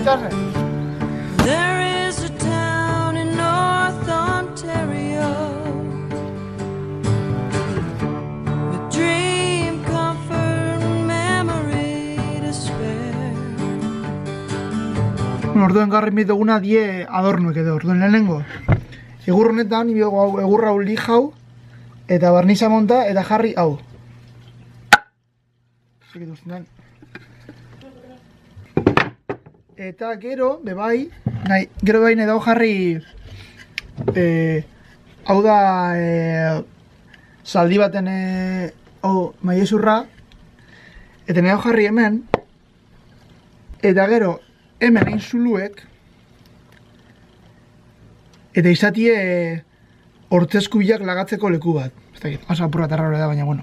itxasen. There is a town in North Ontario with dream, comfort, and memory to spare. Orduen gaur egin duguna die adornuek edo, orduen lehenengo. Egur honetan, egur hau li jau, eta barniza monta, eta jarri hau. Eta gero, bebai, nahi dago jarri, hau da, zaldi baten, hau, maiezurra, eta nahi dago jarri hemen, eta gero, hemen egin zuluek, eta izatie hortzezku bilak lagatzeko leku bat. Ez dakit, oso apurra eta raro da, baina, bueno.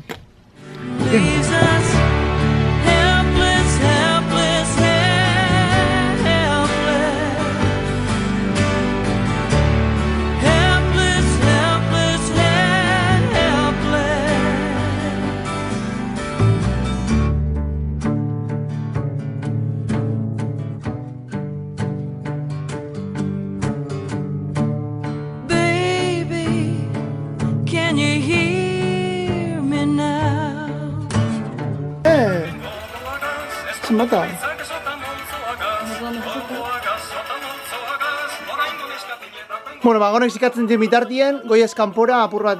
Mata. Bueno, bagonek zikatzen zen bitartien, goiez kanpora apur bat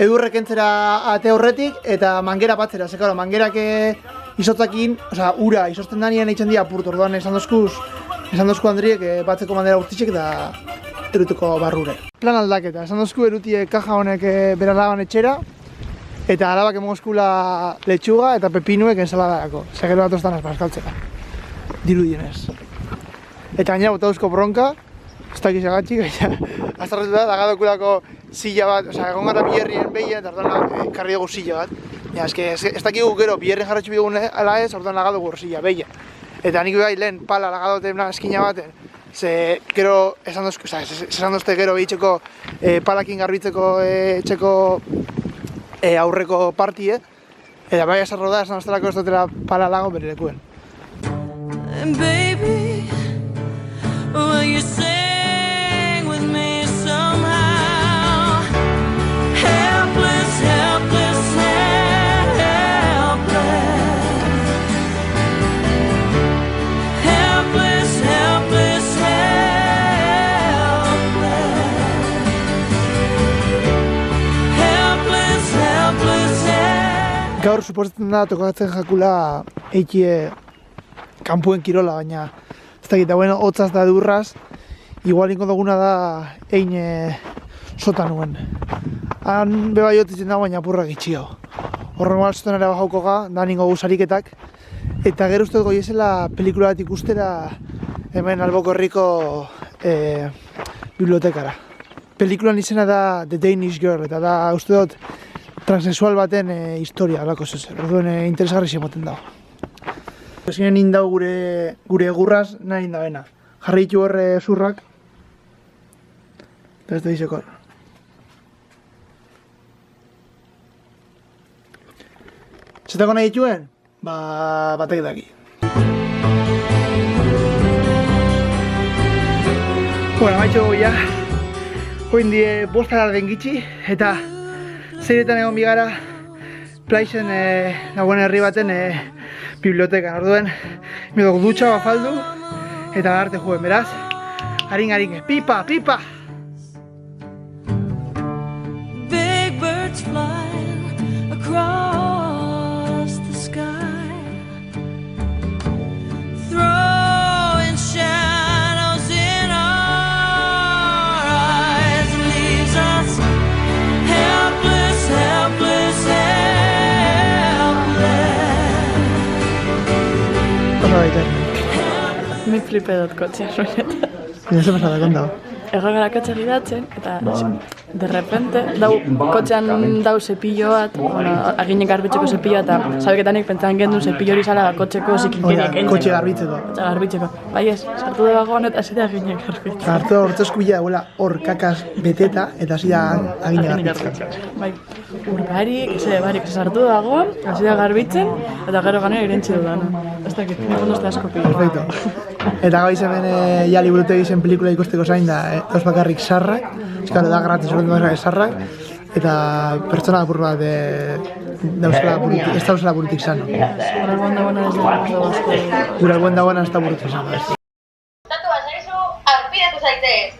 edurrek entzera ate horretik eta mangera batzera. Zekaro, mangerak izotzakin, osea, ura izosten danien eitzen dira apurtu. Orduan esan dozku Andriek batzeko mandera guztitzek eta erutuko barrure. Plan aldaketa, esan dozku erutie kaja honek beralaban etxera. Eta alabak emozkula letxuga eta pepinuek ensaladarako. Segero bat ostan azpaskaltzera. Dirudienez. Eta gaina botauzko bronka, ez dakiz agatxik, azarretu da, dagadokulako silla bat, osea, egon gara biherrien behia, eta orduan karri dugu silla bat. Ja, ez dakigu gero, biherrien jarratxu bigun ala ez, orduan lagadugu silla, behia. Eta nik bai lehen pala lagadote eskina baten, ze gero, esan dozte gero behitzeko palakin garbitzeko etxeko aurreko partie, eta bai asarro da, esan ostelako ez dutela pala lago bere lekuen. Baby, will you sing with me somehow? Helpless, helpless, helpless. Helpless, helpless, helpless. Gaur suposatzen da tokatzen jakula eikie kanpuen kirola, baina ez dakit, bueno, hotzaz da durraz, igual ingo duguna da egin sota nuen. Han bebai hotitzen da, baina apurra gitxio. Horren mal sotan ere bajauko ga, da ningo guzariketak. Eta gero uste goiezela pelikula bat ikustera hemen Alboko Herriko bibliotekara. Pelikulan izena da The Danish Girl, eta da uste dut transexual baten historia, alako zezer. Orduen interesgarri zemoten dago. Ezinen indau gure egurraz nahi indabena. Jarri ditu horre zurrak. Eta ez da izekor. Zetako nahi dituen? Batek daki. Bueno, maitxo ja. Hoin die bostara den gitxi. Eta zeiretan egon bigara Plaixen nagoen herri baten bibliotekan. Orduen, midok dutxa bafaldu eta arte juen, beraz. Harin, pipa, pipa! Big birds fly across the sky, throwing shadows in our eyes, and leaves us helpless, helpless, Ni flipe dut kotxea soinetan. Baina ze pasada, konta. Egon gara kotxe gidatzen, eta de repente, kotxean dau sepillo bat, aginek garbitzeko sepillo eta sabeketanik pentsan gendun sepillo hori zala kotxeko zikinkinek. Kotxe garbitzeko. Kotxe garbitzeko. Bai ez, sartu da bagoan eta hasi da aginek garbitzeko. Hartu da urtezko bila dagoela hor kakaz beteta eta hasi da agina garbitzeko. Bai, urbarik, barik sartu dagoan, hasi da garbitzen eta gero ganera irentzi dudana. Ez dakit, egon dozte asko pila. Perfecto. Eta gaiz hemen ja liburutegi zen pelikula ikusteko zain da, dauz bakarrik sarrak, eskaro da gratis horretu bakarrik sarrak, eta pertsona apur bat ez dauzela burutik sano. Gure alboan dagoena ez da asko. Gure alboan dagoena ez da burutik sano. Gustatu bazaizu, arpidatu zaitez.